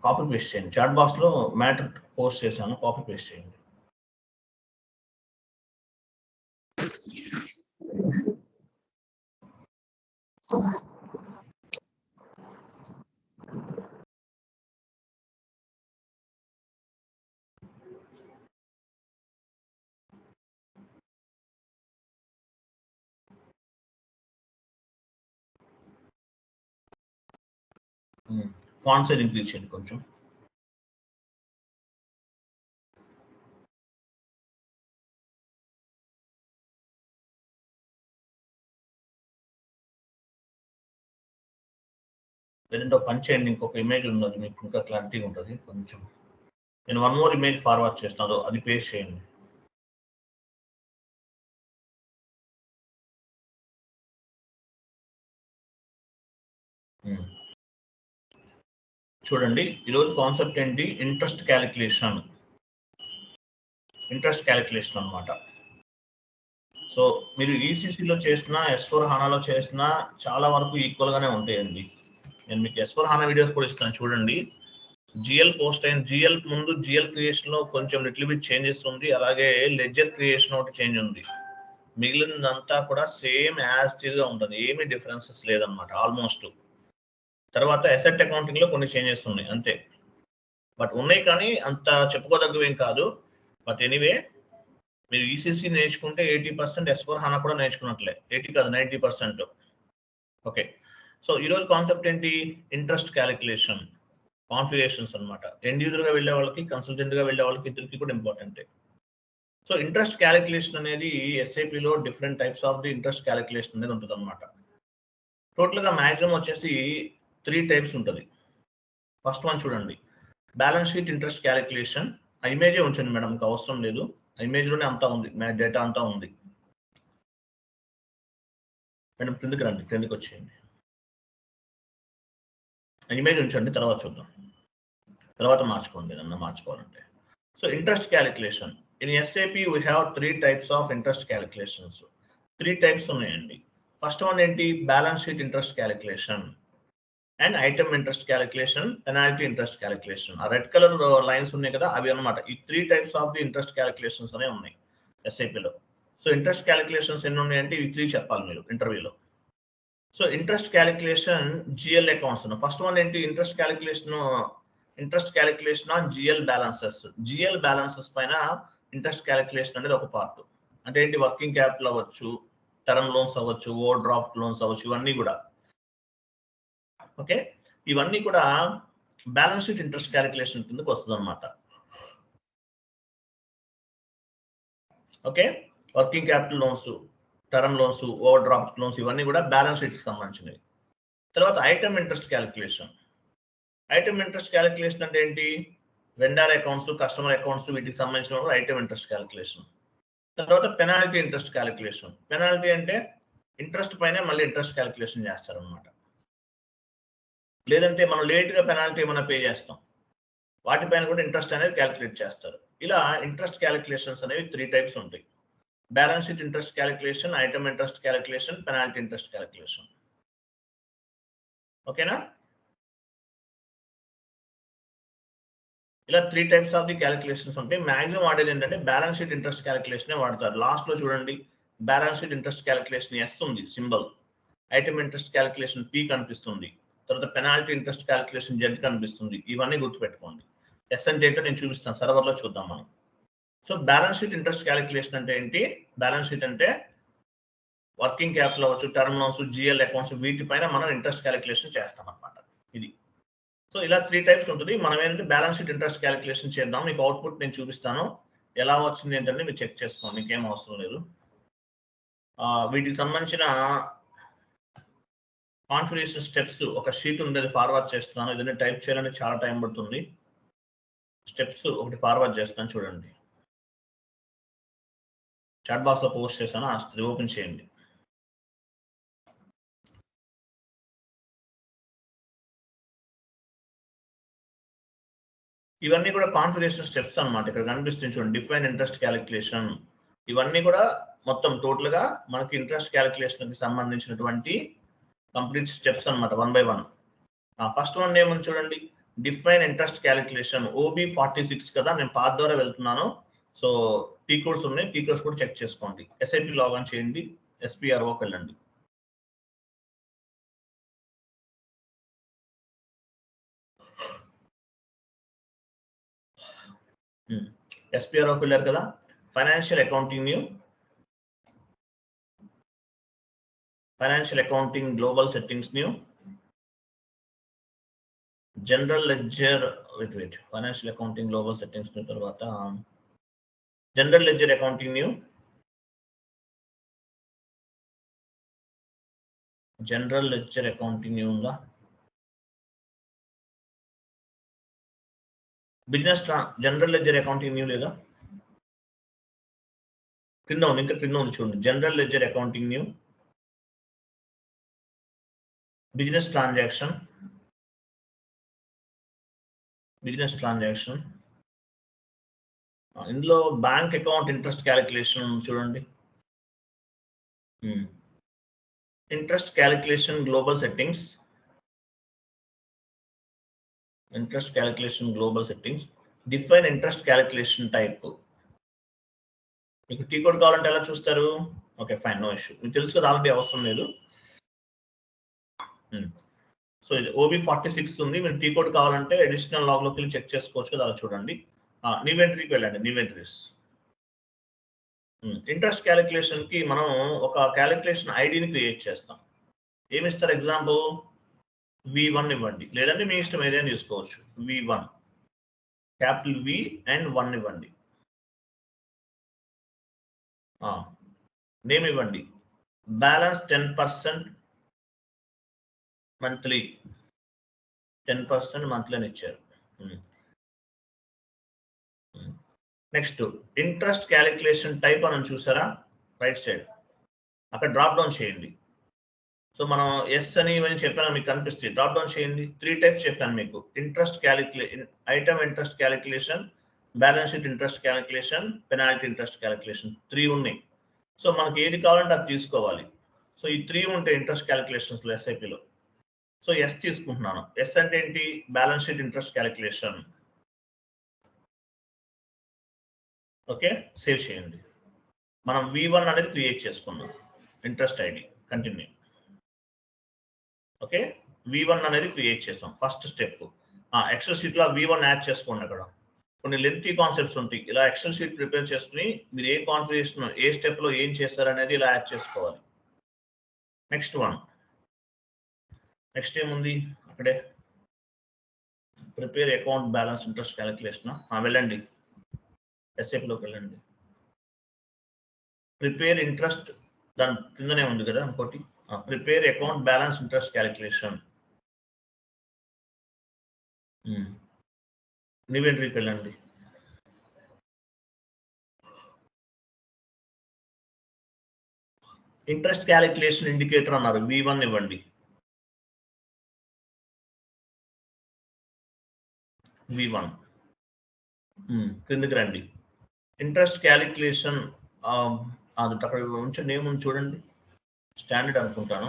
Copy paste చేయండి. Chat బాక్స్లో matter post చేశాను, కాపీ పేస్ట్ చేయండి. ఫాంట్ సైజ్ ఇంక్రీజ్ చేయండి కొంచెం. లేదంటే ఒక పని చేయండి, ఇంకొక ఇమేజ్ ఉన్నది మీకు ఇంకా క్లారిటీగా ఉంటుంది కొంచెం. నేను వన్ మోర్ ఇమేజ్ ఫార్వర్డ్ చేస్తాను, అది పేస్ట్ చేయండి. చూడండి, ఈరోజు కాన్సెప్ట్ ఏంటి? ఇంట్రెస్ట్ క్యాలిక్యులేషన్ అనమాట. సో మీరు ఈసీసీలో చేసినా S4 HANAలో చేసినా చాలా వరకు ఈక్వల్గానే ఉంటాయండి. నేను మీకు S4 HANA వీడియోస్ కూడా ఇస్తాను చూడండి. జిఎల్ పోస్ట్ అయిన జిఎల్ ముందు జిఎల్ క్రియేషన్లో కొంచెం లిటిల్ బిట్ చేంజెస్ ఉంది, అలాగే లెడ్జర్ క్రియేషన్ ఒకటి చేంజ్ ఉంది. మిగిలినంతా కూడా సేమ్ యాజ్ ఇట్ ఈస్గా ఉంటుంది, ఏమీ డిఫరెన్సెస్ లేదనమాట ఆల్మోస్ట్. తర్వాత అసెట్ అకౌంటింగ్లో కొన్ని చేంజెస్ ఉన్నాయి అంతే, బట్ ఉన్నాయి కానీ అంత చెప్పుకోదగ్గవేం కాదు. బట్ ఎనీవే, మీరు ఈసీసీ నేర్చుకుంటే 80% S4 HANA కూడా నేర్చుకున్నట్లే, 80 కాదు 90%. ఓకే, సో ఈరోజు కాన్సెప్ట్ ఏంటి? ఇంట్రెస్ట్ క్యాలిక్యులేషన్ కాన్ఫిగరేషన్స్ అనమాట. ఎండ్ యూజర్గా వెళ్ళే వాళ్ళకి, కన్సల్టెంట్గా వెళ్ళే వాళ్ళకి ఇద్దరికి కూడా ఇంపార్టెంటే. సో ఇంట్రెస్ట్ క్యాలిక్యులేషన్ అనేది ఎస్ఐపిలో different types of the interest calculation అనేది ఉంటుంది అనమాట. టోటల్గా మ్యాక్సిమం వచ్చేసి 3 టైప్స్ ఉంటుంది. ఫస్ట్ వన్ చూడండి, బ్యాలెన్స్ షీట్ ఇంట్రెస్ట్ క్యాలిక్యులేషన్. ఆ ఇమేజే ఉంచండి మేడం, ఇంకా అవసరం లేదు, ఆ ఇమేజ్లోనే అంతా ఉంది, డేటా అంతా ఉంది. మేడం క్రిందికి రండి, క్రిందికి వచ్చేయండి, ఇమేజ్ ఉంచండి, తర్వాత చూద్దాం, తర్వాత మార్చుకోండి ఏదన్నా మార్చుకోవాలంటే. So interest calculation in SAP we have 3 types of interest calculations. 3 types ఉన్నాయండి. ఫస్ట్ వన్ ఏంటి? Balance sheet interest calculation and item interest calculation, penalty interest calculation. ఆ రెడ్ కలర్ లైన్స్ ఉన్నాయి కదా, అవి అనమాట. ఈ 3 types of the interest calculations అనేవి ఉన్నాయి ఎస్ఐపిలో. సో ఇంట్రెస్ట్ క్యాలిక్యులేషన్స్ ఎన్ని ఉన్నాయంటే ఇవి 3 చెప్పాలి మీరు ఇంటర్వ్యూలో. So interest calculation GL accounts. First one ఏంటి? Interest calculation on GL balances. GL balances పైన ఇంట్రెస్ట్ క్యాలిక్యులేషన్ అనేది ఒక పార్ట్. అంటే ఏంటి? వర్కింగ్ క్యాపిటల్ అవ్వచ్చు, టర్మ్ లోన్స్ అవ్వచ్చు, ఓవర్ డ్రాఫ్ట్ లోన్స్ అవ్వచ్చు, ఇవన్నీ కూడా. ఓకే, ఇవన్నీ కూడా బ్యాలెన్స్ షీట్ ఇంట్రెస్ట్ క్యాలిక్యులేషన్ కిందకి వస్తుంది అనమాట. Okay, working capital loans, term loans, over draft loans, ఇవన్నీ కూడా బ్యాలెన్స్ షీట్కి సంబంధించినవి. తర్వాత item interest calculation. Item interest calculation అంటే ఏంటి? వెండర్ అకౌంట్స్, కస్టమర్ అకౌంట్స్, వీటికి సంబంధించిన ఐటమ్ ఇంట్రెస్ట్ క్యాలిక్యులేషన్. తర్వాత పెనాల్టీ ఇంట్రెస్ట్ క్యాలిక్యులేషన్. పెనాల్టీ అంటే ఇంట్రెస్ట్ పైన మళ్ళీ ఇంట్రెస్ట్ క్యాలిక్యులేషన్ చేస్తారనమాట. లేదంటే మనం లేట్గా పెనాల్టీ ఏమైనా పే చేస్తాం, వాటిపైన కూడా ఇంట్రెస్ట్ అనేది క్యాలిక్యులేట్ చేస్తారు. ఇలా ఇంట్రెస్ట్ క్యాలిక్యులేషన్స్ అనేవి 3 టైప్స్ ఉంటాయి. Balance sheet interest calculation, item interest calculation, penalty interest calculation. ఓకేనా? ఇలా 3 టైప్స్ ఆఫ్ ది క్యాలిక్యులేషన్స్ ఉంటాయి. మాక్సిమం వాడేది ఏంటంటే బ్యాలెన్స్ షీట్ ఇంట్రెస్ట్ క్యాలిక్యులేషనే వాడతారు. లాస్ట్ లో చూడండి, balance sheet interest calculation S ఉంది symbol, item interest calculation P కనిపిస్తుంది, తర్వాత పెనాల్టీ ఇంట్రెస్ట్ క్యాలిక్యులేషన్ జెడ్ కనిపిస్తుంది. ఇవన్నీ గుర్తుపెట్టుకోండి. ఎస్ అంటే ఏంటో నేను చూపిస్తాను, సర్వర్లో చూద్దాం మనం. So balance sheet interest calculation అంటే ఏంటి? బ్యాలెన్స్ షీట్ అంటే వర్కింగ్ క్యాపిటల్ అవ్వచ్చు, టర్మ్ లోన్స్, జిఎల్ అకౌంట్స్, వీటిపైన మనం ఇంట్రెస్ట్ క్యాలిక్యులేషన్ చేస్తాం అనమాట. ఇది. సో ఇలా 3 టైప్స్ ఉంటుంది. మనం ఏంటంటే బ్యాలెన్స్ షీట్ ఇంట్రెస్ట్ క్యాలిక్యులేషన్ చేద్దాం. మీకు అవుట్పుట్ నేను చూపిస్తాను, ఎలా వచ్చింది ఏంటంటే మీరు చెక్ చేసుకోండి, మీకేం అవసరం లేదు. వీటికి సంబంధించిన కాన్ఫిగరేషన్ స్టెప్స్ ఒక షీట్ ఉంది, అది ఫార్వర్డ్ చేస్తున్నాను. ఇదన్నీ టైప్ చేయాలంటే చాలా టైం పడుతుంది. స్టెప్స్ ఒకటి ఫార్వర్డ్ చేస్తాను, చూడండి. చాట్ బాక్స్ లో పోస్ట్ చేశాను, అది ఓపెన్ చేయండి. ఇవన్నీ కూడా కాన్ఫిగరేషన్ స్టెప్స్ అనమాట. ఇక్కడ కనిపిస్తుంది చూడండి, డిఫైన్ ఇంట్రెస్ట్ క్యాలిక్యులేషన్. ఇవన్నీ కూడా మొత్తం టోటల్ గా మనకి ఇంట్రెస్ట్ క్యాలిక్యులేషన్ కి సంబంధించినటువంటి కంప్లీట్ స్టెప్స్ అనమాట, 1 by 1. ఫస్ట్ వన్ ఏమని చూడండి, డిఫైన్ ఇంట్రెస్ట్ క్యాలిక్యులేషన్ OB46 కదా, నేను పాత్ ద్వారా వెళ్తున్నాను. సో టీ కోడ్స్ ఉన్నాయి, టీ కోడ్స్ కూడా చెక్ చేసుకోండి. SAP లాగిన్ చేయండి, SPROకి వెళ్ళండి. SPROకి వెళ్ళారు కదా, financial accounting new, financial accounting global settings new, general ledger financial accounting global settings new, తర్వాత general ledger accounting new, general ledger accounting new ఉందా, business general ledger accounting new లేదా, కింద ఉంది, ఇంకా కింద ఉంది చూడండి, general ledger accounting new, business transaction, business transaction, ఇందులో బ్యాంక్ అకౌంట్ ఇంట్రెస్ట్ క్యాలిక్యులేషన్ చూడండి, interest calculation global settings, interest calculation global settings, define interest calculation type. మీకు టీ కోడ్ కావాలంటే ఎలా చూస్తారు? ఓకే ఫైన్, నో ఇష్యూ, మీకు తెలుసు కదా ఆల్రెడీ, అవసరం లేదు. సో ఇది OB46 ఉంది, మీరు టీ కోడ్ కావాలంటే అడిషనల్ లాగ్లోకి వెళ్ళి చెక్ చేసుకోవచ్చు కదా, అలా చూడండి. న్యూ ఎంట్రీకి వెళ్ళండి, న్యూ ఎంట్రీస్. ఇంట్రెస్ట్ క్యాలిక్యులేషన్ కి మనం ఒక క్యాలిక్యులేషన్ ఐడిని క్రియేట్ చేస్తాం. ఏమి ఇస్తారు? ఎగ్జాంపుల్ V1 ఇవ్వండి, లేదంటే మీ ఇష్టం ఏదైనా తీసుకోవచ్చు. V1 క్యాపిటల్ V అండ్ 1 ఇవ్వండి. నేమ్ ఇవ్వండి, బ్యాలెన్స్ 10% మంత్లీ, 10% మంత్లీ అని ఇచ్చారు. నెక్స్ట్ ఇంట్రెస్ట్ క్యాలిక్యులేషన్ టైప్ అని చూసారా రైట్ సైడ్, అక్కడ డ్రాప్ డౌన్ చేయండి. సో మనం ఎస్ అని ఇవన్నీ చెప్పాను, మీకు కనిపిస్తుంది, డ్రాప్ డౌన్ చేయండి. 3 టైప్స్ చెప్పాను మీకు, interest item interest calculation, balance sheet interest calculation, penalty interest calculation, 3 ఉన్నాయి. సో మనకి ఏది కావాలంటే అది తీసుకోవాలి. సో ఈ 3 ఉంటాయి ఇంట్రెస్ట్ క్యాలిక్యులేషన్స్లో SAPలో. సో ఎస్ తీసుకుంటున్నాను. ఎస్ అంటే ఏంటి? Balance sheet interest calculation. Okay, save చేయండి. మనం V1 అనేది క్రియేట్ చేసుకున్నాం, interest ID. Continue. Okay, V1 అనేది క్రియేట్ చేసాం, ఫస్ట్ స్టెప్. ఎక్సెల్ షీట్లో V1 యాడ్ చేసుకోండి. అక్కడ కొన్ని లెంతీ కాన్సెప్ట్స్ ఉంటాయి, ఇలా ఎక్సెల్ షీట్ ప్రిపేర్ చేసుకుని మీరు ఏ కాన్ఫిగరేషన్ ఏ స్టెప్లో ఏం చేస్తారనేది ఇలా యాడ్ చేసుకోవాలి. నెక్స్ట్ ఏముంది అక్కడే, prepare account balance interest calculation. వెళ్ళండి, SAPలోకి వెళ్ళండి, ప్రిపేర్ ఇంట్రెస్ట్, దాని కిందనే ఉంది కదా ఇంకోటి, prepare account balance interest calculation. New ఎంట్రీకి వెళ్ళండి, ఇంట్రెస్ట్ క్యాలిక్యులేషన్ ఇండికేటర్ అన్నారు, V1 ఇవ్వండి. V1 కిందకి రండి, ఇంట్రెస్ట్ క్యాలిక్యులేషన్ అది అక్కడ ఉంచండి, ఏముంది చూడండి, స్టాండర్డ్ అనుకుంటాను.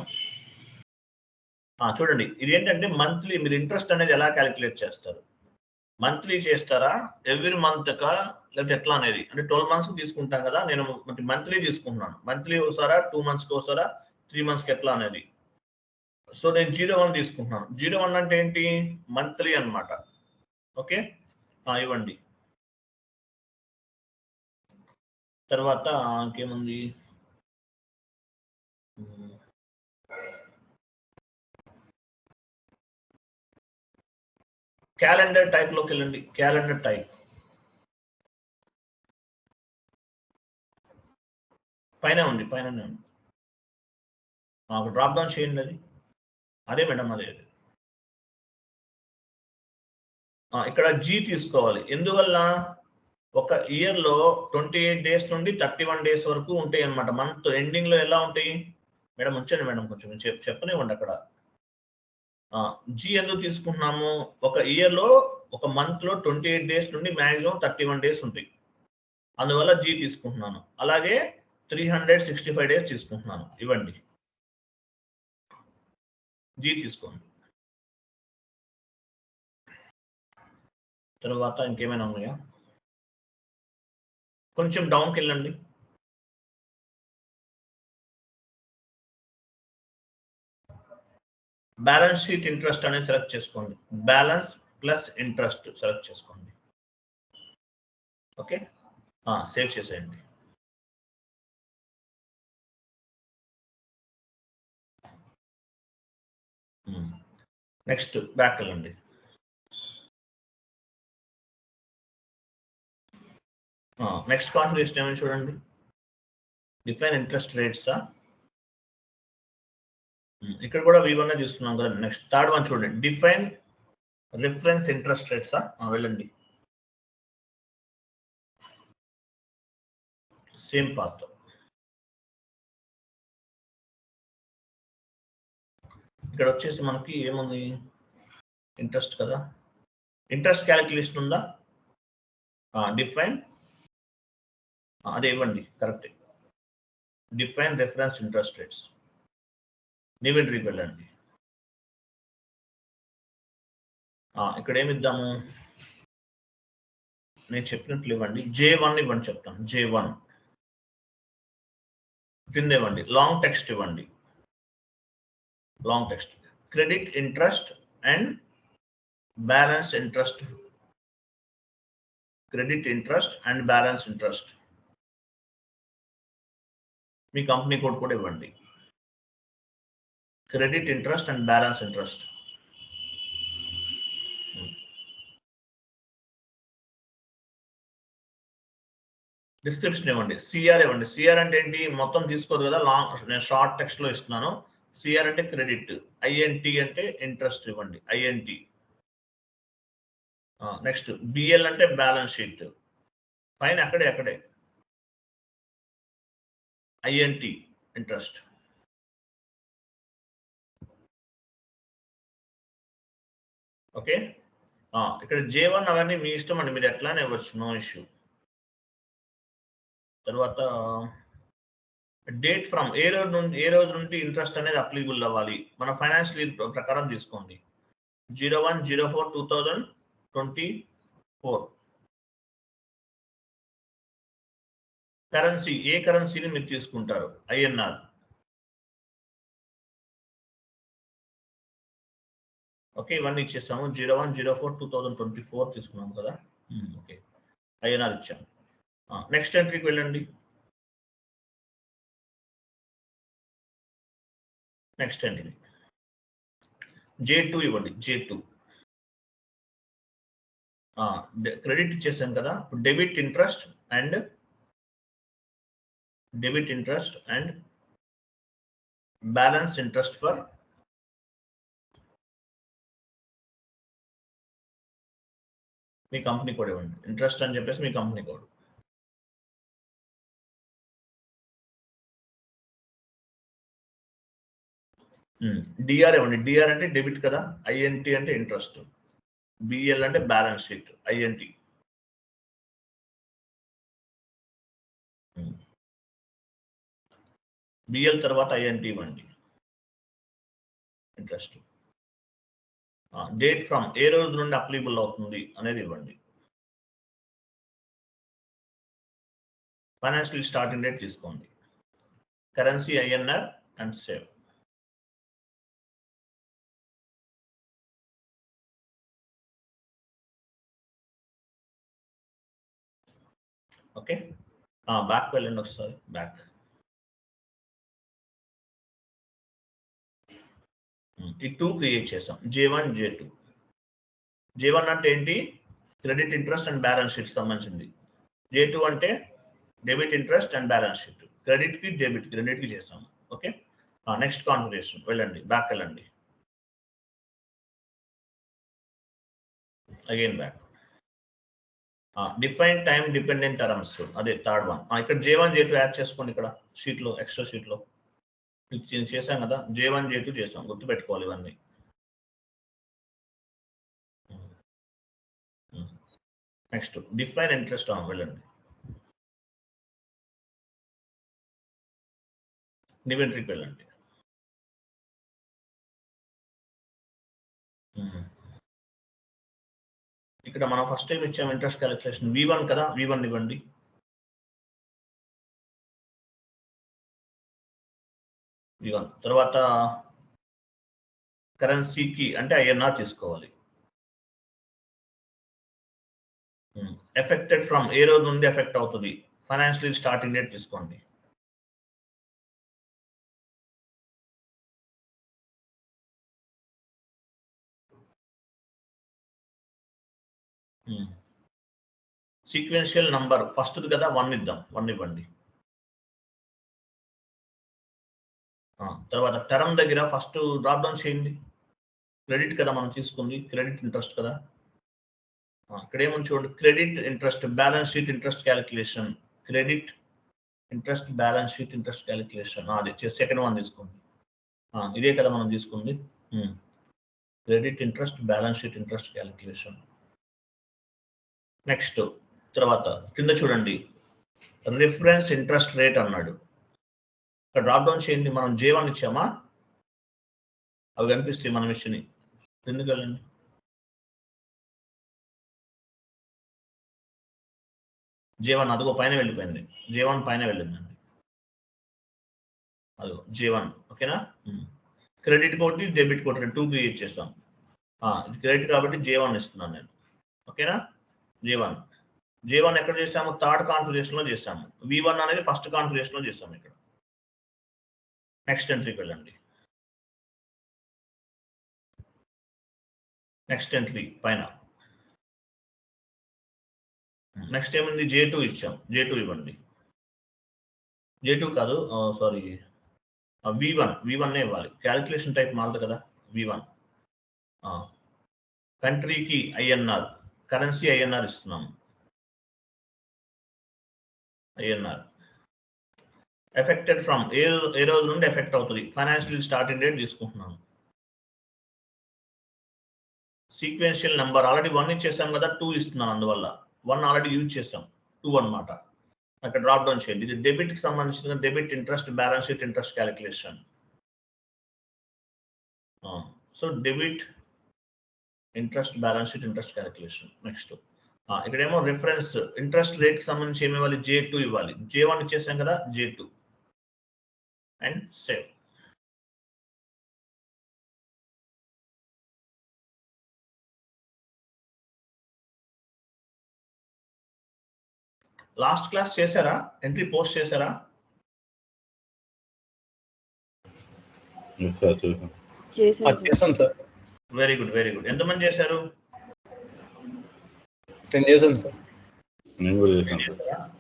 చూడండి, ఇది ఏంటంటే మంత్లీ మీరు ఇంట్రెస్ట్ అనేది ఎలా క్యాలిక్యులేట్ చేస్తారు? మంత్లీ చేస్తారా, ఎవ్రీ మంత్ కా, లేకపోతే ఎట్లా అనేది? అంటే 12 months తీసుకుంటాం కదా, నేను మంత్లీ తీసుకుంటున్నాను. మంత్లీ ఒకసారా, 2 monthsకి ఒకసారా, 3 monthsకి ఎట్లా అనేది? సో నేను 01 తీసుకుంటున్నాను. 01 అంటే ఏంటి? మంత్లీ అన్నమాట. ఓకే, ఇవ్వండి. తర్వాత ఇంకేముంది, క్యాలెండర్ టైప్ లోకి వెళ్ళండి, క్యాలెండర్ టైప్ పైన ఉంది, పైననే ఉంది. డ్రాప్ డౌన్ చేయండి, అది అదే మేడం, అదే. ఇక్కడ G తీసుకోవాలి. ఎందువల్ల? ఒక ఇయర్లో 28 days నుండి 31 days వరకు ఉంటాయి అన్నమాట. మంత్ ఎండింగ్ లో ఎలా ఉంటాయి మేడం? ఉంచండి మేడం, కొంచెం చెప్పనివ్వండి అక్కడ. G ఎందుకు తీసుకుంటున్నాము? ఒక ఇయర్ లో, ఒక మంత్ లో 28 days నుండి మాక్సిమం 31 days ఉంటాయి, అందువల్ల G తీసుకుంటున్నాను. అలాగే 365 days తీసుకుంటున్నాను. ఇవ్వండి, G తీసుకోండి. తర్వాత ఇంకేమైనా ఉన్నాయా? కొంచెం డౌన్కి వెళ్ళండి. బ్యాలెన్స్ షీట్ ఇంట్రెస్ట్ అనేది సెలెక్ట్ చేసుకోండి. బ్యాలెన్స్ ప్లస్ ఇంట్రెస్ట్ సెలెక్ట్ చేసుకోండి. ఓకే, సేవ్ చేసేయండి. నెక్స్ట్ బ్యాక్ వెళ్ళండి. నెక్స్ట్ కాన్ఫిగరేషన్ ఏమైనా చూడండి. డిఫైన్ ఇంట్రెస్ట్ రేట్సా? ఇక్కడ కూడా V1 తీసుకున్నాం కదా. నెక్స్ట్ థర్డ్ వన్ చూడండి, డిఫైన్ రిఫరెన్స్ ఇంట్రెస్ట్ రేట్సా? వెళ్ళండి, సేమ్ పాత్. ఇక్కడ వచ్చేసి మనకి ఏముంది, ఇంట్రెస్ట్ కదా, ఇంట్రెస్ట్ క్యాలిక్యులేషన్ ఉందా? డిఫైన్, అదే ఇవ్వండి, correct. Define reference interest rates, new ఎంట్రీకి వెళ్ళండి. ఇక్కడ ఏమి ఇద్దాము, నేను చెప్పినట్లు ఇవ్వండి. J1 ఇవ్వండి, చెప్తాను. J1 కింద ఇవ్వండి, లాంగ్ టెక్స్ట్ ఇవ్వండి. Long text, credit interest and balance interest. Credit interest and balance interest. Me company code కూడా ఇవ్వండి. Credit interest and balance interest. Description ఇవ్వండి. సిఆర్ ఇవ్వండి. సిఆర్ అంటే ఏంటి, మొత్తం తీసుకోదు కదా, లాంగ్, నేను షార్ట్ టెక్స్ట్ లో ఇస్తున్నాను. సిఆర్ అంటే క్రెడిట్, ఐఎన్టీ అంటే ఇంట్రెస్ట్ ఇవ్వండి, ఐఎన్టీ. నెక్స్ట్ బిఎల్ అంటే బ్యాలెన్స్ షీట్, పైన అక్కడే ఐఎన్టీ ఇంట్రెస్ట్. ఓకే, ఇక్కడ J1 అవన్నీ మీ ఇష్టం అండి, మీరు ఎట్లానే ఇవ్వచ్చు, నో ఇష్యూ. తర్వాత డేట్ ఫ్రమ్, ఏ రోజు నుండి ఇంట్రెస్ట్ అనేది అప్లికబుల్ అవ్వాలి, మన ఫైనాన్షియల్ ఇయర్ ప్రకారం తీసుకోండి. 01/04/2024. కరెన్సీ, ఏ కరెన్సీని మీరు తీసుకుంటారు, INR. ఓకే, ఇవన్నీ ఇచ్చేసాము. 01/04/2024 తీసుకున్నాము కదా. ఓకే, INR ఇచ్చాము. నెక్స్ట్ ఎంట్రీకి వెళ్ళండి. నెక్స్ట్ ఎంట్రీ J2 ఇవ్వండి. J2 క్రెడిట్ ఇచ్చేసాం కదా. Debit interest and balance interest for me company code ఇవ్వండి. ఇంట్రెస్ట్ అని చెప్పేసి మీ కంపెనీ కోడ్. డిఆర్ ఇవ్వండి. డిఆర్ అంటే డెబిట్ కదా, ఐఎన్టీ అంటే ఇంట్రెస్ట్, బిఎల్ అంటే బ్యాలెన్స్ షీట్, ఐఎన్టీ. బిఎల్ తర్వాత ఐఎన్టీ ఇవ్వండి, ఇంట్రెస్ట్. డేట్ ఫ్రమ్, ఏ రోజు నుండి అప్లికబుల్ అవుతుంది అనేది ఇవ్వండి. ఫైనాన్షియల్ స్టార్టింగ్ డేట్ తీసుకోండి. Currency INR and save. Okay, back వెళ్ళండి ఒకసారి. బ్యాక్, ఈ 2 క్రియేట్ చేసాం. J1 J2. J1 అంటే ఏంటి, credit interest and balance sheet సంబంధించింది. J2 అంటే debit interest and balance sheet, credit కి డెబిట్ కి రెండింటికి చేసాం. ఓకే, నెక్స్ట్ కాన్ఫిగరేషన్ వెళ్ళండి, బ్యాక్ వెళ్ళండి. Again back. Define time dependent terms, అదే థర్డ్ వన్. ఇక్కడ J1 J2 యాడ్ చేసుకోండి. ఇక్కడ షీట్ లో, ఎక్స్ట్రా షీట్ లో చేసాం కదా. J1 J2 చేసాం, గుర్తుపెట్టుకోవాలి ఇవన్నీ. నెక్స్ట్ డిఫైన్ ఇంట్రెస్ట్, వెళ్ళండి. న్యూ ఎంట్రీకి వెళ్ళండి. ఇక్కడ మనం ఫస్ట్ టైం ఇచ్చాము ఇంట్రెస్ట్ క్యాలిక్యులేషన్ V1 కదా, V1 ఇవ్వండి. V1 తర్వాత కరెన్సీకి అంటే INR తీసుకోవాలి. ఎఫెక్టెడ్ ఫ్రమ్ ఏ రోజు నుండి ఎఫెక్ట్ అవుతుంది, ఫైనాన్షియల్ స్టార్టింగ్ డేట్ తీసుకోండి. సీక్వెన్షియల్ నంబర్ ఫస్ట్ కదా 1 ఇద్దాం, 1 ఇవ్వండి. తర్వాత టర్మ్ దగ్గర ఫస్ట్ డ్రాప్ డౌన్ చేయండి. క్రెడిట్ కదా మనం తీసుకుంది, క్రెడిట్ ఇంట్రెస్ట్ కదా. ఇక్కడ ఏమని చూడండి, credit interest balance sheet interest calculation, credit interest balance sheet interest calculation, అది సెకండ్ వన్ తీసుకోండి. ఇదే కదా మనం తీసుకుంది, credit interest balance sheet interest calculation. Next తర్వాత కింద చూడండి, రిఫరెన్స్ ఇంట్రెస్ట్ రేట్ అన్నాడు. ఇక్కడ డ్రాప్ డౌన్ చేయండి. మనం J1 ఇచ్చామా, అవి కనిపిస్తాయి మనం ఇచ్చినవి. ఎందుకు వెళ్ళండి, J1 అదిగో పైన వెళ్ళిపోయింది, J1 పైన వెళ్ళిందండి, అదిగో J1. ఓకేనా, credit code debit code 2 create చేస్తాం. క్రెడిట్ కాబట్టి J1 ఇస్తున్నాను నేను. ఓకేనా, J1 ఎక్కడ చేసాము, థర్డ్ కాన్ఫిగరేషన్ లో చేసాము. V1 అనేది ఫస్ట్ కాన్ఫిగరేషన్ లో చేసాము. ఇక్కడ నెక్స్ట్ ఎంట్రీకి వెళ్ళండి. నెక్స్ట్ ఎంట్రీ పైన నెక్స్ట్ ఏమైంది, J2 ఇచ్చాం, J2 ఇవ్వండి. J2 కాదు, సారీ, V1 ఇవ్వాలి. క్యాలిక్యులేషన్ టైప్ మారదు కదా, V1. కంట్రీకి INR, కరెన్సీ INR ఇస్తున్నాము. INR ఎఫెక్టెడ్ ఫ్రమ్ ఏ రోజు నుండి ఎఫెక్ట్ అవుతుంది, ఫైనాన్షియల్ స్టార్టింగ్ డేట్ తీసుకుంటున్నాను. సీక్వెన్షియల్ నెంబర్ ఆల్రెడీ 1 ఇచ్చేసాం కదా, 2 ఇస్తున్నాను, అందువల్ల 1 ఆల్రెడీ యూజ్ చేసాం, 2 అన్నమాట. అక్కడ డ్రాప్ డౌన్ చేయండి. ఇది డెబిట్ కి సంబంధించిన debit interest balance sheet interest calculation. So debit interest balance sheet interest calculation. Next ఇక్కడేమో రిఫరెన్స్ ఇంట్రెస్ట్ రేట్ కి సంబంధించి ఏమి ఇవ్వాలి, J2 ఇవ్వాలి. J1 ఇచ్చేసాం కదా, J2 and save. Last class చేశారా, ఎంట్రీ పోస్ట్ చేశారా? చేశాను sir. Very good, very good. ఎంతమంది చేశారు? 10 చేశాను సార్.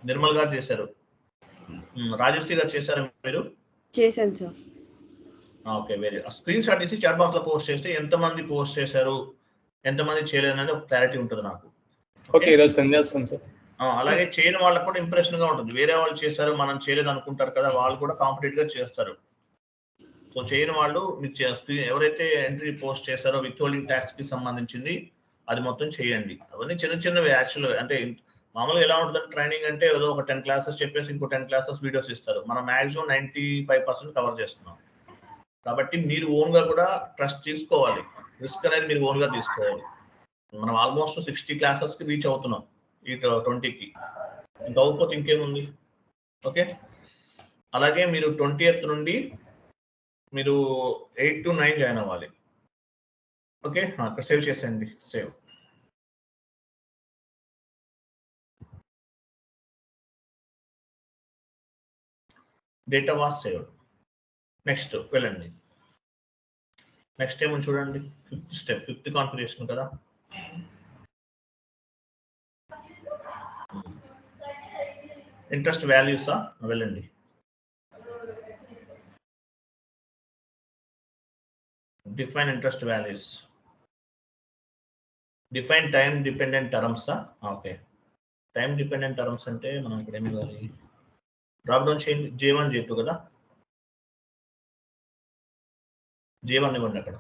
నిర్మల్ గారు చేశారు, రాజశ్రీ గారు చేశారు, మీరు చేశాను sir. Okay, very. Screen shot తీసి చాట్ బాక్స్ లో పోస్ట్ చేస్తే ఎంతమంది పోస్ట్ చేశారు, ఎంతమంది చేయలేదు అనేది ఒక క్లారిటీ ఉంటుంది నాకు. ఓకే, ఈరోజు సెండ్ చేస్తాం సార్. అలాగే చేయని వాళ్ళకి కూడా ఇంప్రెషన్ గా ఉంటుంది. వేరే వాళ్ళు చేశారు మనం చేయలేదు అనుకుంటారు కదా, వాళ్ళు కూడా కాంపిటేటివ్ గా చేస్తారు. సో చేయని వాళ్ళు మీకు ఎవరైతే ఎంట్రీ పోస్ట్ చేశారో విత్ హోల్డింగ్ ట్యాక్స్ కి సంబంధించింది అది మొత్తం చేయండి. అవన్నీ చిన్న చిన్నవి యాక్చువల్. అంటే మామూలుగా ఎలా ఉంటుందంటే ట్రైనింగ్ అంటే ఏదో ఒక 10 క్లాసెస్ చెప్పేసి ఇంకో 10 క్లాసెస్ వీడియోస్ ఇస్తారు. మనం మాక్సిమం 95% కవర్ చేస్తున్నాం. కాబట్టి మీరు ఓన్ గా కూడా ట్రస్ట్ తీసుకోవాలి, రిస్క్ అనేది మీరు ఓన్ గా తీసుకోవాలి. మనం ఆల్మోస్ట్ 60 క్లాసెస్ కి రీచ్ అవుతున్నాం ఈ 20కి. ఇంకా అవ్వకపోతే ఇంకేముంది. ఓకే, అలాగే మీరు 20th నుండి మీరు 8 to 9 జాయిన్ అవ్వాలి. ఓకే, అక్కడ సేవ్ చేసేయండి. Save. Data was saved. Next వెళ్ళండి. నెక్స్ట్ ఏమో చూడండి, 5th స్టెప్, 5th కాన్ఫిగరేషన్ కదా. ఇంట్రెస్ట్ వాల్యూసా, వెళ్ళండి. Define interest values, define time dependent టర్మ్సా. ఓకే, టైం డిపెండెంట్ టర్మ్స్ అంటే మనం ఇక్కడ ఏమి ఇవ్వాలి, డ్రాప్ డౌన్ చేయండి. J1 J2 కదా, J1 ఇవ్వండి. అక్కడ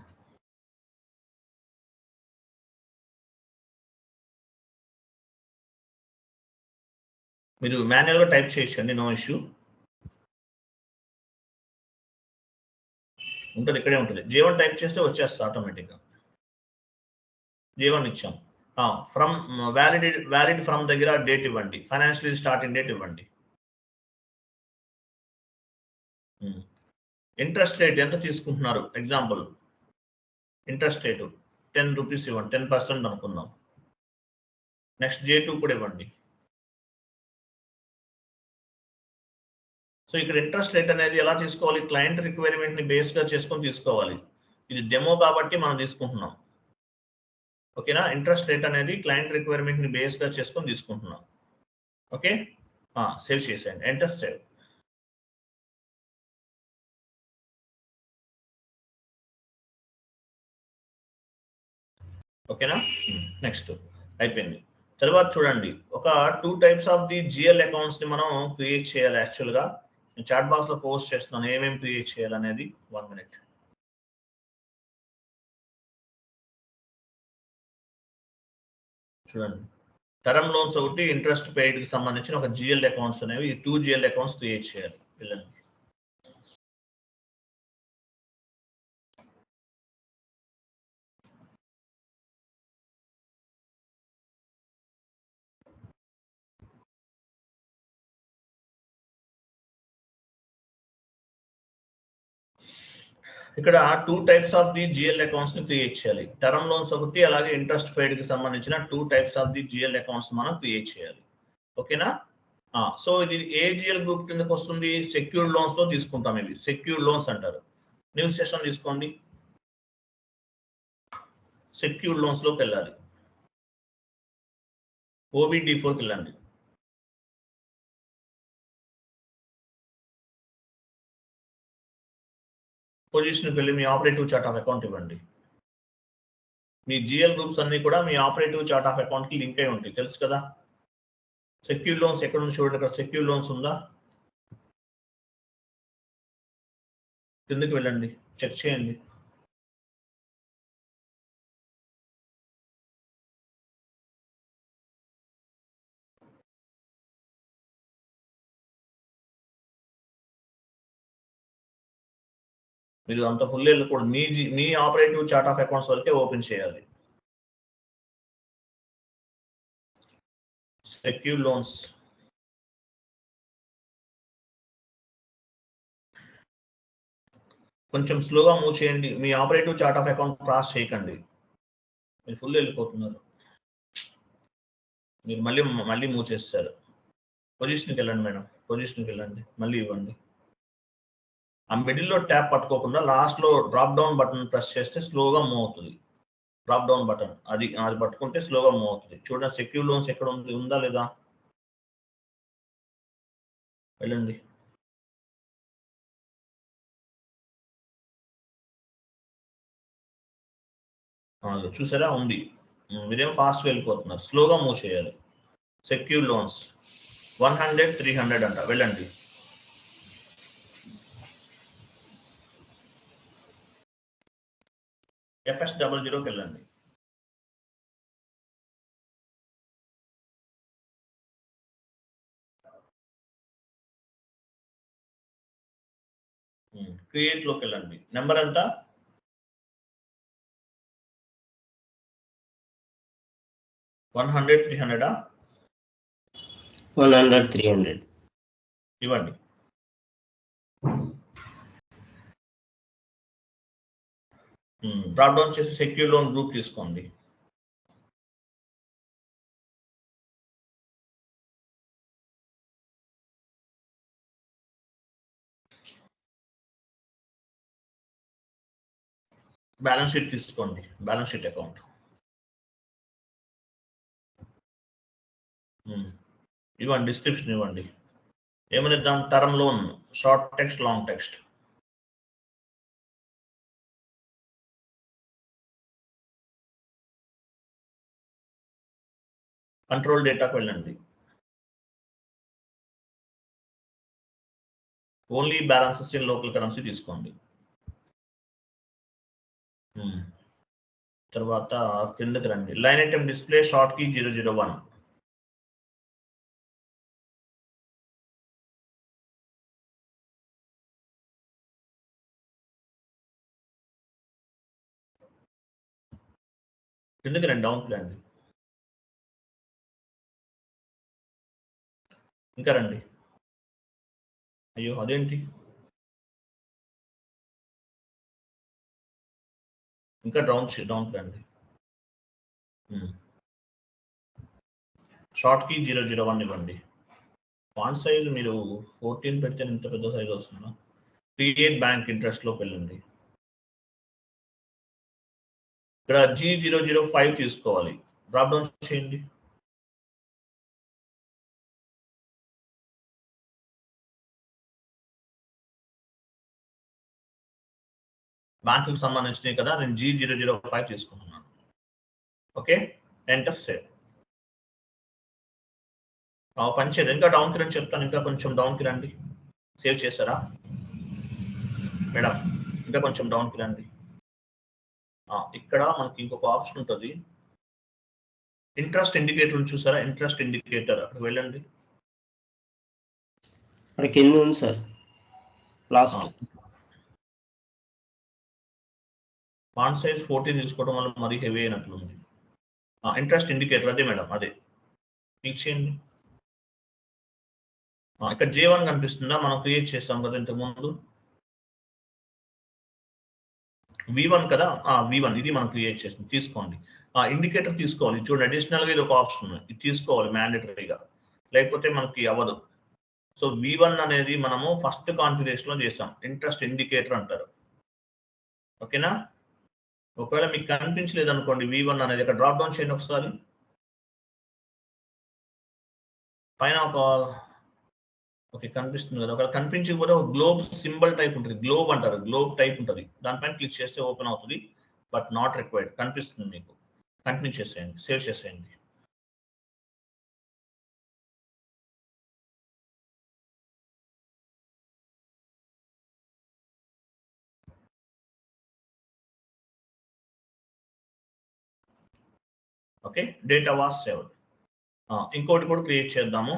మీరు మాన్యువల్ గా టైప్ చేయండి, నో ఇష్యూ ఉంటుంది, ఇక్కడే ఉంటుంది. J1 టైప్ చేస్తే వచ్చేస్తుంది ఆటోమేటిక్గా. J1 ఇచ్చాం. ఫ్రమ్ వ్యాలిడ్ ఫ్రమ్ దగ్గర డేట్ ఇవ్వండి, ఫైనాన్షియల్ స్టార్టింగ్ డేట్ ఇవ్వండి. ఇంట్రెస్ట్ రేట్ ఎంత తీసుకుంటున్నారు? ఎగ్జాంపుల్ ఇంట్రెస్ట్ రేటు 10 రూపీస్ ఇవ్వండి, 10% అనుకుందాం. నెక్స్ట్ J2 కూడా ఇవ్వండి. సో ఇక్కడ ఇంట్రెస్ట్ రేట్ అనేది ఎలా తీసుకోవాలి? క్లయింట్ రిక్వైర్మెంట్ ని బేస్ గా చేసుకొని తీసుకోవాలి. ఇది డెమో కాబట్టి మనం తీసుకుంటున్నాం. ఓకేనా? ఇంట్రెస్ట్ రేట్ అనేది క్లయింట్ రిక్వైర్మెంట్ ని బేస్ గా చేసుకొని తీసుకుంటున్నాం. ఓకే, సేవ్ చేసేయండి, ఎంటర్ సేవ్. ఓకేనా? నెక్స్ట్ అయిపోయింది. తర్వాత చూడండి, ఒక 2 types of the GL accounts ని మనం క్రియేట్ చేయాలి. యాక్చువల్ గా నేను చాట్ బాక్స్ లో పోస్ట్ చేస్తున్నాను ఏమేమి క్రియేట్ చేయాలనేది. 1 minute. చూడండి, టర్మ్ లోన్స్ ఒకటి, ఇంట్రెస్ట్ పెయిడ్ కి సంబంధించిన ఒక జిఎల్ అకౌంట్స్ అనేవి 2 జిఎల్ అకౌంట్స్ క్రియేట్ చేయాలి. వెళ్ళండి. ఇక్కడ 2 types of the GL accounts ని క్రియేట్ చేయాలి. టర్మ్ లోన్స్ ఒకటి, అలాగే ఇంట్రెస్ట్ పెయిడ్ కి సంబంధించిన 2 types of the GL accounts మనం క్రియేట్ చేయాలి. ఓకేనా? సో ఇది ఏ జిఎల్ గ్రూప్ కిందకి వస్తుంది? సెక్యూర్డ్ లోన్స్ లో తీసుకుంటాం. ఇవి సెక్యూర్డ్ లోన్స్ అంటారు. న్యూ సెషన్ తీసుకోండి, సెక్యూర్డ్ లోన్స్ లోకి వెళ్ళాలి. OBD4కి వెళ్ళండి. పొజిషన్కి వెళ్ళి మీ ఆపరేటివ్ చార్ట్ ఆఫ్ అకౌంట్ ఇవ్వండి. మీ జిఎల్ గ్రూప్స్ అన్ని కూడా మీ ఆపరేటివ్ చార్ట్ ఆఫ్ అకౌంట్ కి లింక్ అయి ఉంటాయి, తెలుసు కదా? సెక్యూర్ లోన్స్ ఎక్కడ ఉంది చూడండి, ఇక్కడ సెక్యూర్ లోన్స్ ఉందా? కిందకి వెళ్ళండి, చెక్ చేయండి. మీరు అంత ఫుల్ వెళ్ళకూడదు, మీ ఆపరేటివ్ చార్ట్ ఆఫ్ అకౌంట్స్ వరకే ఓపెన్ చేయాలి. సెక్యూర్ లోన్స్, కొంచెం స్లోగా మూవ్ చేయండి. మీ operative chart of account cross చేయకండి, మీరు ఫుల్ వెళ్ళిపోతున్నారు. మీరు మళ్ళీ మూవ్ చేస్తారు. పొజిషన్కి వెళ్ళండి మేడం, పొజిషన్కి వెళ్ళండి, మళ్ళీ ఇవ్వండి. ఆ మిడిల్లో ట్యాప్ పట్టుకోకుండా లాస్ట్ లో డ్రాప్ డౌన్ బటన్ ప్రెస్ చేస్తే స్లోగా మూవ్ అవుతుంది. డ్రాప్ డౌన్ బటన్ అది పట్టుకుంటే స్లోగా మూవ్ అవుతుంది. చూడండి, సెక్యూర్ లోన్స్ ఎక్కడ ఉందా లేదా? వెళ్ళండి. చూసారా, ఉంది. మీరేం ఫాస్ట్ వెళ్ళిపోతున్నారు, స్లోగా మూవ్ చేయాలి. సెక్యూర్ లోన్స్ 100, 300 అంట. వెళ్ళండి. FS00కి వెళ్ళండి. క్రియేట్ లోకి వెళ్ళండి. నెంబర్ ఎంత? 100, 300. 100, 300 ఇవ్వండి. డ్రాప్ డౌన్ చేసి సెక్యూర్ లోన్ గ్రూప్ తీసుకోండి. బ్యాలెన్స్ షీట్ తీసుకోండి, బ్యాలెన్స్ షీట్ అకౌంట్. ఇవ్వండి, డిస్క్రిప్షన్ ఇవ్వండి. ఏమని ఇద్దాం? Term loan, short text, long text. Control డేటాకు వెళ్ళండి. Only balances in local currency తీసుకోండి. తర్వాత కిందకి రండి. Line item display short key 001. కిందకి రండి, డౌన్కి రండి. ఇంకా రండి. అయ్యో అదేంటి, ఇంకా డౌన్ రండి. షార్ట్ కి 001 ఇవ్వండి. ఫాంట్ సైజ్ మీరు 14 పెడితే ఇంత పెద్ద సైజ్ వస్తుందా? క్రియేట్ బ్యాంక్ ఇంట్రెస్ట్ లోకి వెళ్ళండి. ఇక్కడ G005 తీసుకోవాలి. డ్రాప్ డౌన్ చేయండి. బ్యాంకుకి సంబంధించినవి కదా, నేను G005 తీసుకుంటున్నాను. Okay, enter save. పనిచేయదు, ఇంకా డౌన్కి రండి చెప్తాను. ఇంకా కొంచెం డౌన్కి రండి. సేవ్ చేశారా మేడం? ఇంకా కొంచెం డౌన్కి రండి. ఇక్కడ మనకి ఇంకొక ఆప్షన్ ఉంటుంది, ఇంట్రెస్ట్ ఇండికేటర్ చూసారా? ఇంట్రెస్ట్ ఇండికేటర్ అక్కడ వెళ్ళండి. కింద ఉంది సార్, లాస్ట్. ఫాంట్ సైజ్ 14 తీసుకోవడం వల్ల మరీ హెవీ అయినట్లుంది. ఇంట్రెస్ట్ ఇండికేటర్ అదే మేడం, అదే క్లిక్ చేయండి. ఇక్కడ J1 కనిపిస్తుందా? మనం క్రియేట్ చేస్తాం కదా ఇంతకుముందు, V1 కదా. V1 ఇది మనం క్రియేట్ చేస్తాం, తీసుకోండి. ఇండికేటర్ తీసుకోవాలి. చూడండి, అడిషనల్ గా ఇది ఒక ఆప్షన్ ఉంది, ఇది తీసుకోవాలి మ్యాండేటరీగా, లేకపోతే మనకి అవ్వదు. సో V1 అనేది మనము ఫస్ట్ కాన్ఫిగరేషన్ లో చేస్తాం, ఇంట్రెస్ట్ ఇండికేటర్ అంటారు. ఓకేనా? ఒకవేళ మీకు కనిపించలేదు అనుకోండి V1 అనేది, ఇక్కడ డ్రాప్ డౌన్ చేయండి ఒకసారి. పైన ఓకే కనిపిస్తుంది కదా. ఒకవేళ కనిపించకపోతే ఒక గ్లోబ్ సింబల్ టైప్ ఉంటుంది, గ్లోబ్ అంటారు, గ్లోబ్ టైప్ ఉంటుంది, దానిపైన క్లిక్ చేస్తే ఓపెన్ అవుతుంది. బట్ నాట్ రిక్వైర్డ్, కనిపిస్తుంది మీకు. కంటిన్యూ చేసేయండి, సేవ్ చేసేయండి. Okay, data was saved. ఇంకోటి కూడా క్రియేట్ చేద్దాము.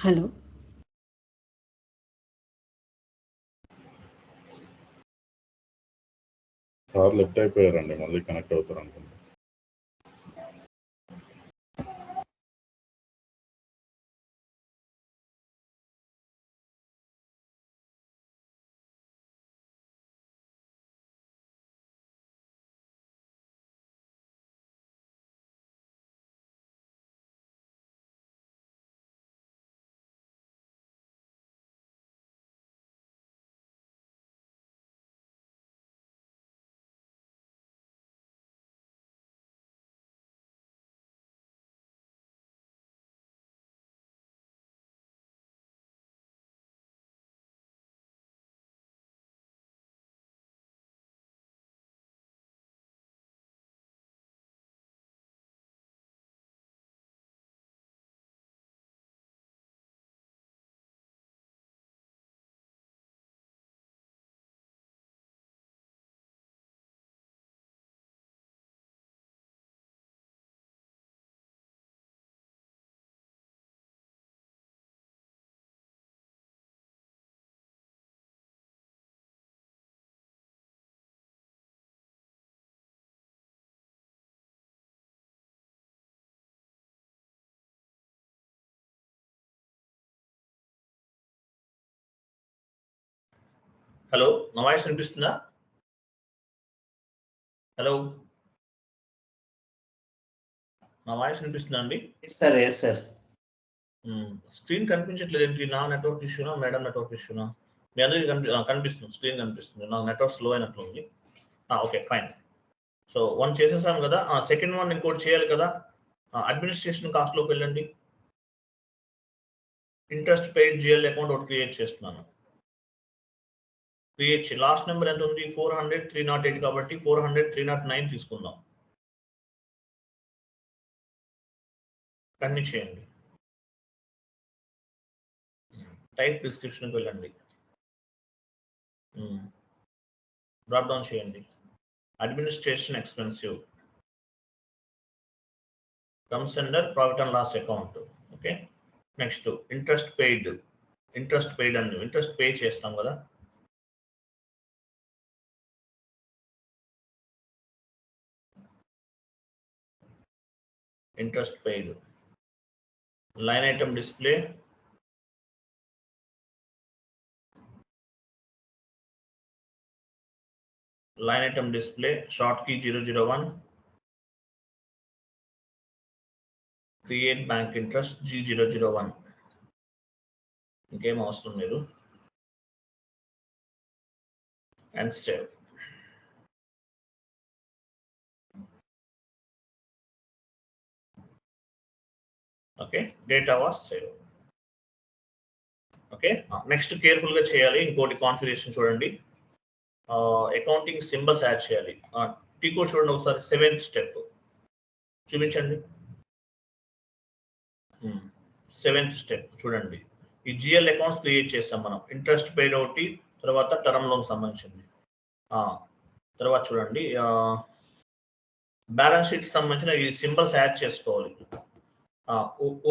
హలో, సార్ లెఫ్ట్ అయిపోయారండి, మళ్ళీ కనెక్ట్ అవుతారు అనుకుంటా. హలో, నా వాయిస్ వినిపిస్తుందా? హలో, నా వాయిస్ వినిపిస్తుందా అండి? Sir yes sir. స్క్రీన్ కనిపించట్లేదు ఏంటి? నా నెట్వర్క్ ఇష్యూనా, మేడం నెట్వర్క్ ఇష్యూనా? మీ అందరికీ కనిపిస్తుంది, స్క్రీన్ కనిపిస్తుంది. నాకు నెట్వర్క్ స్లో అయినట్లుంది. Okay fine. సో 1 చేసేసాం కదా. సెకండ్ వన్ ఇంకోటి చేయాలి కదా. అడ్మినిస్ట్రేషన్ కాస్ట్లోకి వెళ్ళండి. ఇంట్రెస్ట్ పెయిడ్ జిఎల్ అకౌంట్ ఒకటి క్రియేట్ చేస్తున్నాను. లాస్ట్ నెంబర్ ఎంత ఉంది? 400 308 కాబట్టి 400 309 తీసుకుందాం. కన్నీ చేయండి. టైప్ డిస్క్రిప్షన్కి వెళ్ళండి. డ్రాప్ డౌన్ చేయండి. Administration expensive comes under profit and loss account. Okay, next interest paid అండి. ఇంట్రెస్ట్ పే చేస్తాం కదా. Interest paid line item display, short key 001, create bank interest G001. ఇంకేం అవసరం లేదు. And save. Okay, data was save. Okay, next careful గా చేయాలి. ఇంకోటి configuration చూడండి. అకౌంటింగ్ సింబల్స్ యాడ్ చేయాలి. టీ కోడ్ చూడండి ఒకసారి. 7th స్టెప్ చూపించండి. 7th స్టెప్ చూడండి. ఈ జిఎల్ అకౌంట్స్ క్రియేట్ చేస్తాం మనం. ఇంట్రెస్ట్ పెయిడ్ ఒకటి, తర్వాత టర్మ్ లోన్ సంబంధించింది. తర్వాత చూడండి, బ్యాలెన్స్ షీట్ సంబంధించిన ఈ సింబల్స్ యాడ్ చేసుకోవాలి.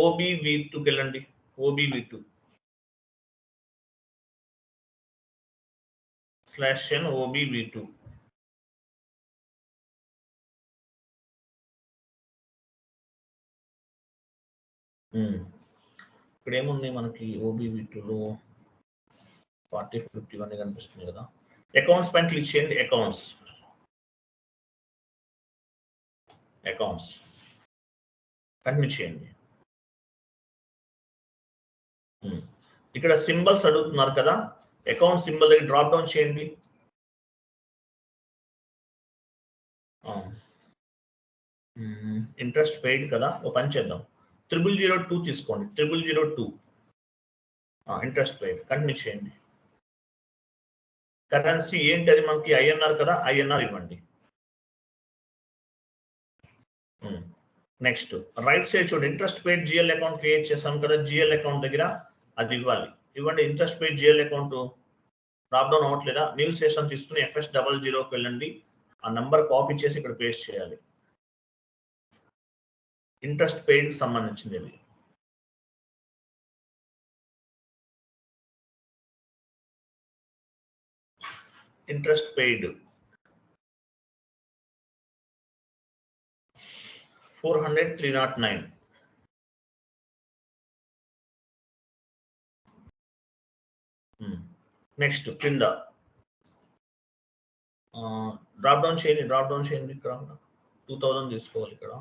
OBV2కి వెళ్ళండి. OBV2 /n OBV2. ఇక్కడ ఏముంది మనకి? OBV2లో 40 51 కనిపిస్తుంది కదా. అకౌంట్స్ పైన క్లిక్ చేయండి. అకౌంట్స్ కంటిన్యూ చేయండి. ఇక్కడ సింబల్స్ అడుగుతున్నారు కదా. అకౌంట్ సింబల్ దగ్గర డ్రాప్ డౌన్ చేయండి. ఇంట్రెస్ట్ పెయిడ్ కదా, ఒక పని చేద్దాం. 0002 తీసుకోండి. 0002 ఇంట్రెస్ట్ పెయిడ్. కంటిన్యూ చేయండి. కరెన్సీ ఏంటి? అది మనకి INR కదా, INR ఇవ్వండి. నెక్స్ట్ రైట్ సైడ్ చూడండి. Interest paid GL account create చేసాం కదా. జిఎల్ అకౌంట్ దగ్గర అది ఇవ్వండి. Interest paid GL account drop down అవ్వట్లేదా? న్యూ సెషన్ తీసుకుని FS00కి వెళ్ళండి. ఆ నంబర్ కాపీ చేసి ఇక్కడ పేస్ట్ చేయాలి. ఇంట్రెస్ట్ పెయిడ్ సంబంధించింది ఇది. Interest paid 400 309. నెక్స్ట్ కింద డ్రాప్ డౌన్ చేయండి. ఇక్కడ 2000 తీసుకోవాలి. ఇక్కడ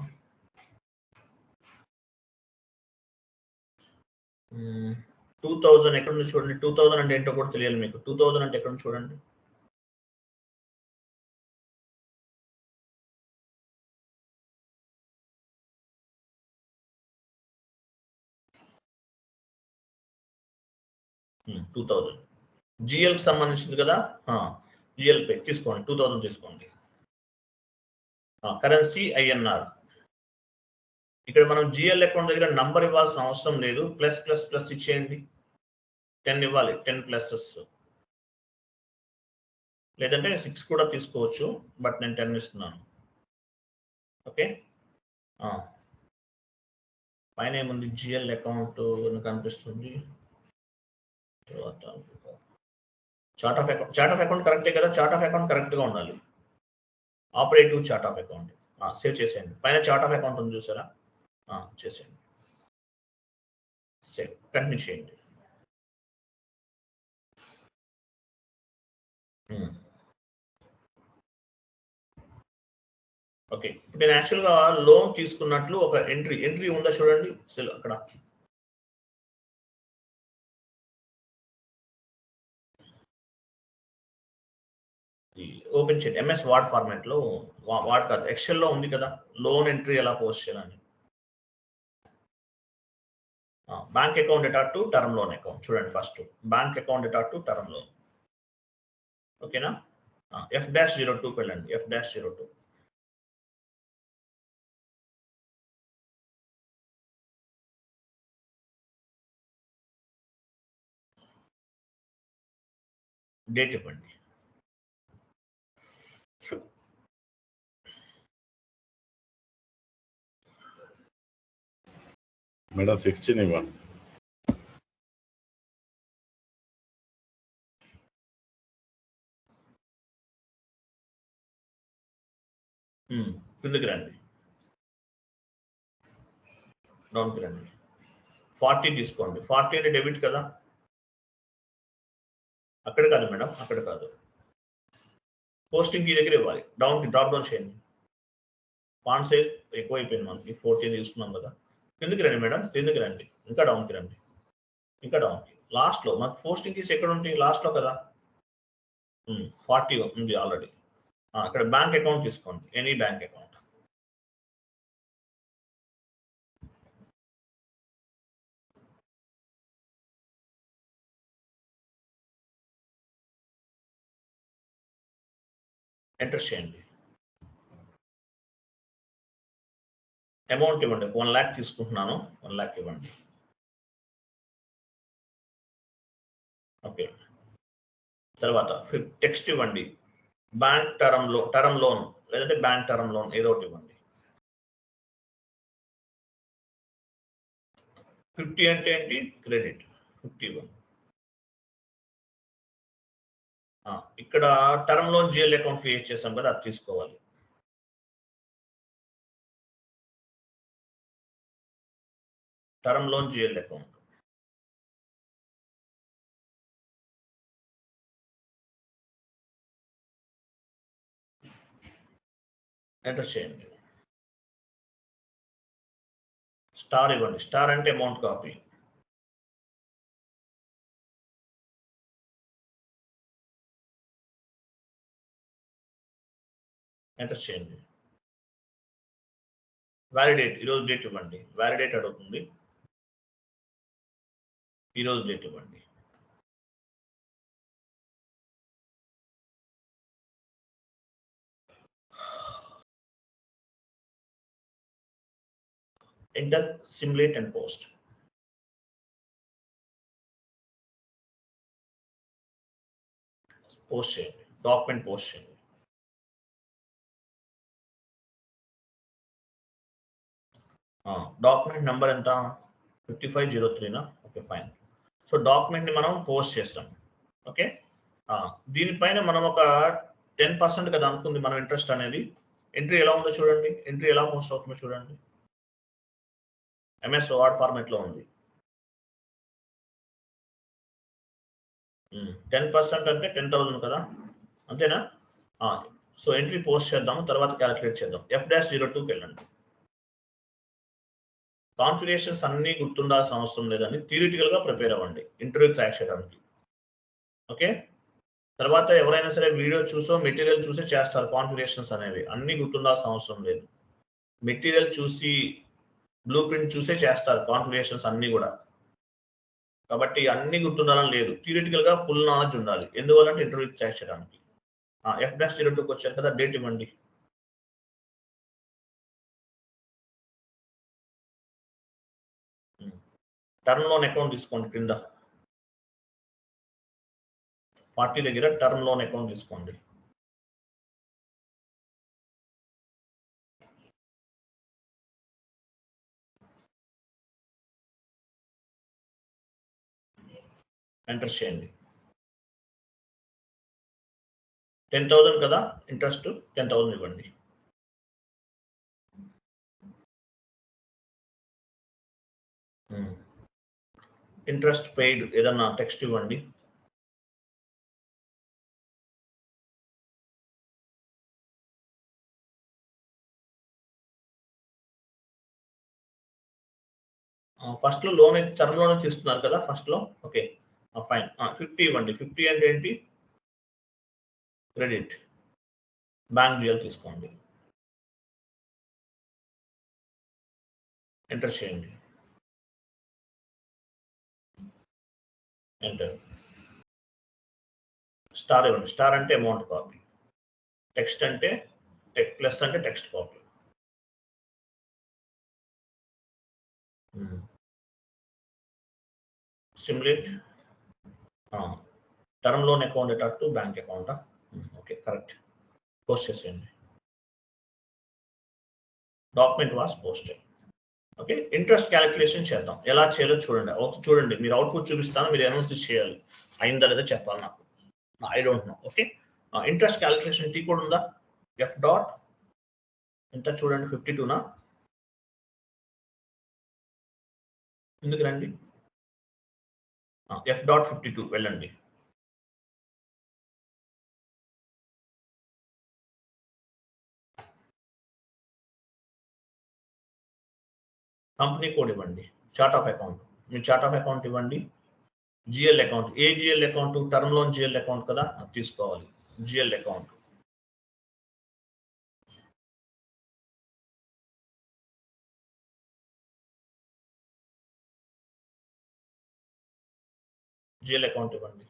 2000 ఎక్కడ నుంచి చూడండి. 2000 అంటే ఏంటో కూడా తెలియాలి మీకు. 2000 అంటే ఎక్కడ నుంచి చూడండి. జిఎల్కి సంబంధించింది కదా. జిఎల్ పే తీసుకోండి. 2000 తీసుకోండి. Currency INR. ఇక్కడ మనం జిఎల్ అకౌంట్ దగ్గర నంబర్ ఇవ్వాల్సిన అవసరం లేదు. ప్లస్ ఇచ్చేయండి. 10 ఇవ్వాలి. 10 ప్లసెస్, లేదంటే 6 కూడా తీసుకోవచ్చు. బట్ నేను 10 ఇస్తున్నాను. ఓకే, పైన ఏముంది? జిఎల్ అకౌంట్ కనిపిస్తుంది. తర్వాత చార్ట్ ఆఫ్ అకౌంట్ కరెక్టే కదా. చార్ట్ ఆఫ్ అకౌంట్ కరెక్ట్ గా ఉండాలి. Operative chart of account save చేసేయండి. పైన చార్ట్ ఆఫ్ అకౌంట్ ఉంది చూసారా, చేసేయండి. సేవ్. కంటిన్యూ చేయండి. ఓకే, ఇప్పుడు నేను యాక్చువల్గా లోన్ తీసుకున్నట్లు ఒక ఎంట్రీ ఉందా చూడండి అక్కడ. ఓపెన్ చేయండి ఎంఎస్ వర్డ్ ఫార్మాట్ లో, వాడ్ కాదు ఎక్సెల్ లో ఉంది కదా లోన్ ఎంట్రీ ఎలా పోస్ట్ చేయాలని. Bank account data to term loan account చూడండి, first bank account data to term loan. ఓకేనా, F-02కి వెళ్ళండి, F-02. డేట్ ఇవ్వండి. మేడం 16 ఇవ్వండి. కిందకి రండి, డౌన్కి రండి. 40 తీసుకోండి. 40 అంటే డెబిట్ కదా, అక్కడ కాదు మేడం, అక్కడ కాదు. పోస్టింగ్ కీ దగ్గర ఇవ్వాలి, డ్రాప్ డౌన్ చేయండి. ఫాంట్ సైజ్ ఎక్కువ అయిపోయింది మనకి, 14 తీసుకున్నాం కదా. కిందకి రండి మేడం, కిందకి రండి, ఇంకా డౌన్కి రండి, ఇంకా డౌన్కి. లాస్ట్లో మనకు పోస్టింగ్ కీస్ ఎక్కడ ఉంటాయి, లాస్ట్లో కదా. 40 ఉంది ఆల్రెడీ. అక్కడ బ్యాంక్ అకౌంట్ తీసుకోండి, ఎనీ బ్యాంక్ అకౌంట్. ఎంటర్ చేయండి. అమౌంట్ ఇవ్వండి, 1 lakh తీసుకుంటున్నాను, 1 lakh ఇవ్వండి. ఓకే, తర్వాత టెక్స్ట్ ఇవ్వండి, బ్యాంక్ టర్మ్ లోన్ లేదంటే బ్యాంక్ టర్మ్ లోన్ ఏదో ఒకటి ఇవ్వండి. 50 అంటే ఏంటి, క్రెడిట్. 50 ఇవ్వండి. ఇక్కడ term loan GL account create చేసాం కదా, అది తీసుకోవాలి. Term loan GL account. Enter చేయండి. స్టార్ ఇవ్వండి, స్టార్ అంటే అమౌంట్ కాపీ. ఎంటర్ చేయండి. వ్యాలిడేట్, ఈరోజు డేట్ ఇవ్వండి. వ్యాలిడేట్ అడుగుతుంది, ఈరోజు డేట్ ఇవ్వండి. Enter, simulate and post. Post చేయండి, డాక్యుమెంట్ పోస్ట్ చేయండి. డాక్యుమెంట్ నెంబర్ ఎంత, 5503నా? Okay fine. సో డాక్యుమెంట్ని మనం పోస్ట్ చేస్తాం. ఓకే, దీనిపైన మనం ఒక 10% కదా అనుకుంది మనం ఇంట్రెస్ట్ అనేది. ఎంట్రీ ఎలా ఉందో చూడండి, ఎంట్రీ ఎలా పోస్ట్ అవుతుందో చూడండి. ఎంఎస్ వర్డ్ ఫార్మాట్లో ఉంది. 10% అంటే 10,000 కదా, అంతేనా? సో ఎంట్రీ పోస్ట్ చేద్దాము, తర్వాత క్యాలిక్యులేట్ చేద్దాం. F-02కి వెళ్ళండి. కాన్ఫిగరేషన్స్ అన్నీ గుర్తుండాల్సిన అవసరం లేదండి, థియరిటికల్ గా ప్రిపేర్ అవ్వండి ఇంటర్వ్యూ క్రాక్ చేయడానికి. ఓకే, తర్వాత ఎవరైనా సరే వీడియో చూసో మెటీరియల్ చూసే చేస్తారు కాన్ఫిగరేషన్స్ అనేవి, అన్నీ గుర్తుండాల్సిన అవసరం లేదు. మెటీరియల్ చూసి బ్లూ ప్రింట్ చూసే చేస్తారు కాన్ఫిగరేషన్స్ అన్నీ కూడా. కాబట్టి అన్ని గుర్తుండాలని లేదు, థియరిటికల్ గా ఫుల్ నాలెడ్జ్ ఉండాలి. ఎందువల్లంటే ఇంటర్వ్యూ క్రాక్ చేయడానికి. F-02కి వచ్చారు కదా, డేట్ ఇవ్వండి. టర్మ్ లోన్ అకౌంట్ తీసుకోండి, కింద 40 దగ్గర టర్మ్ లోన్ అకౌంట్ తీసుకోండి. ఎంటర్ చేయండి. 10,000 కదా ఇంట్రెస్ట్, 10,000 ఇవ్వండి. ఇంట్రెస్ట్ పెయిడ్ ఏదన్నా టెక్స్ట్ ఇవ్వండి. ఫస్ట్ లో లోన్ టర్మ్ లోన్ ఇస్తున్నారు కదా ఫస్ట్ లో. Okay fine. 50 ఇవ్వండి. 50 అంటే ఏంటి? క్రెడిట్. బ్యాంక్ జిఎల్ తీసుకోండి. ఎంటర్ చేయండి. ఎంటర్. స్టార్ ఇవ్వండి. స్టార్ అంటే అమౌంట్ కాపీ. టెక్స్ట్ అంటే ప్లస్ అంటే text copy. Simulate. Term loan account అటు బ్యాంక్ అకౌంటా? Okay correct. పోస్ట్ చేసేయండి. Document was posted. Okay interest calculation చేద్దాం. ఎలా చేయాలో చూడండి. మీరు అవుట్పుట్ చూపిస్తాను, మీరు అనాలిసిస్ చేయాలి. అయిందా లేదా చెప్పాలి నాకు. I don't know. Okay interest calculation T code ఉందా? ఎఫ్ డాట్ ఎంత చూడండి 52నా? ఎందుకు రండి. ఎఫ్ డాట్ 52 వెళ్ళండి. కంపెనీ కోడ్ ఇవ్వండి. Chart of account. మీ చార్ట్ ఆఫ్ అకౌంట్ ఇవ్వండి. GL account. ఏ GL account? Term loan GL account కదా, అది తీసుకోవాలి. GL account. జిఎల్ అకౌంట్ ఇవ్వండి.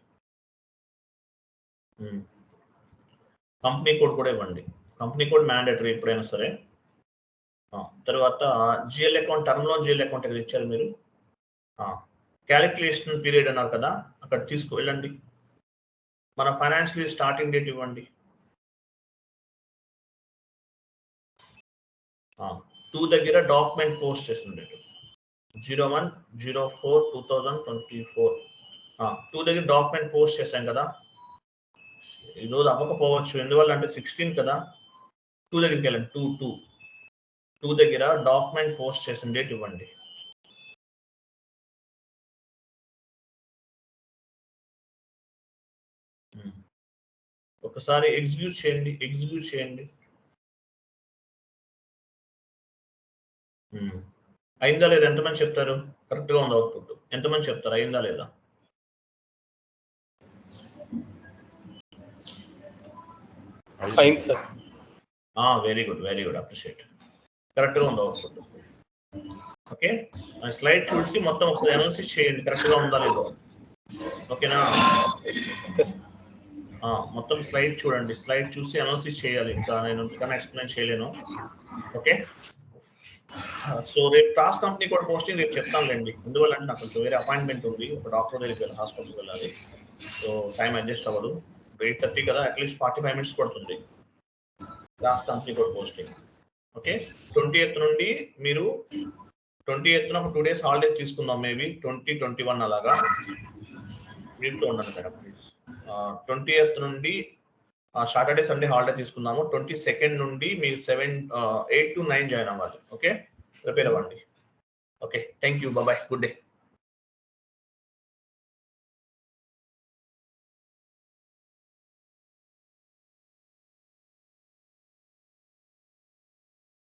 కంపెనీ కోడ్ కూడా ఇవ్వండి. కంపెనీ కోడ్ మ్యాండేటరీ ఎప్పుడైనా సరే. తర్వాత GL account, term loan GL account ఎక్కడ ఇచ్చారు మీరు? క్యాలిక్యులేషన్ పీరియడ్ అన్నారు కదా, అక్కడ తీసుకువెళ్ళండి. మన ఫైనాన్షియల్ స్టార్టింగ్ డేట్ ఇవ్వండి. 2 దగ్గర డాక్యుమెంట్ పోస్ట్ చేసిన డేట్ 01/04/2024. 2 దగ్గర డాక్యుమెంట్ పోస్ట్ చేశాం కదా, ఈరోజు అవ్వకపోవచ్చు. ఎందువల్ల అంటే 16 కదా. 2 దగ్గరికి వెళ్ళండి. 2 దగ్గర డాక్యుమెంట్ పోస్ట్ చేసిన డేట్ ఇవ్వండి. ఒకసారి ఎగ్జిక్యూట్ చేయండి. అయిందా లేదా ఎంతమంది చెప్తారు? కరెక్ట్గా ఉంది అవుట్పుట్. ఎంతమంది చెప్తారు అయిందా లేదా? అయింది సార్. Very good appreciate. కరెక్ట్గా ఉంది అవుట్పుట్. ఓకే స్లైడ్ చూసి మొత్తం ఒకసారి అనాలిసిస్ చేయండి, కరెక్ట్గా ఉందా లేదో. ఓకేనా? మొత్తం స్లైడ్ చూడండి. స్లైడ్ చూసి అనాలిసిస్ చేయాలి. ఇంకా నేను ఇంతకన్నా ఎక్స్ప్లెయిన్ చేయలేను. ఓకే సో రేపు టాస్క్ కంపెనీ కూడా పోస్టింగ్ రేపు చెప్తానులేండి. ఎందువల్ల అంటే నాకు కొంచెం వేరే అపాయింట్మెంట్ ఉంది, ఒక డాక్టర్ దగ్గరికి వెళ్ళి హాస్పిటల్కి వెళ్ళాలి. సో టైం అడ్జస్ట్ అవ్వదు. 8:30 కదా, అట్లీస్ట్ 45 minutes పడుతుంది టాస్క్ కంపెనీ కూడా పోస్టింగ్. ఓకే 28th నుండి మీరు 28th ఒక 2 days హాలిడేస్ తీసుకుందాం. మేబీ 20-21 అలాగా. మీరుతో ఉండండి మేడం ప్లీజ్. 28th నుండి సాటర్డే సండే హాలిడే తీసుకుందాము. 22nd నుండి మీరు 8 to 9 జాయిన్ అవ్వాలి. ఓకే ప్రిపేర్ అవ్వండి. Okay thank you. Bye. Good day.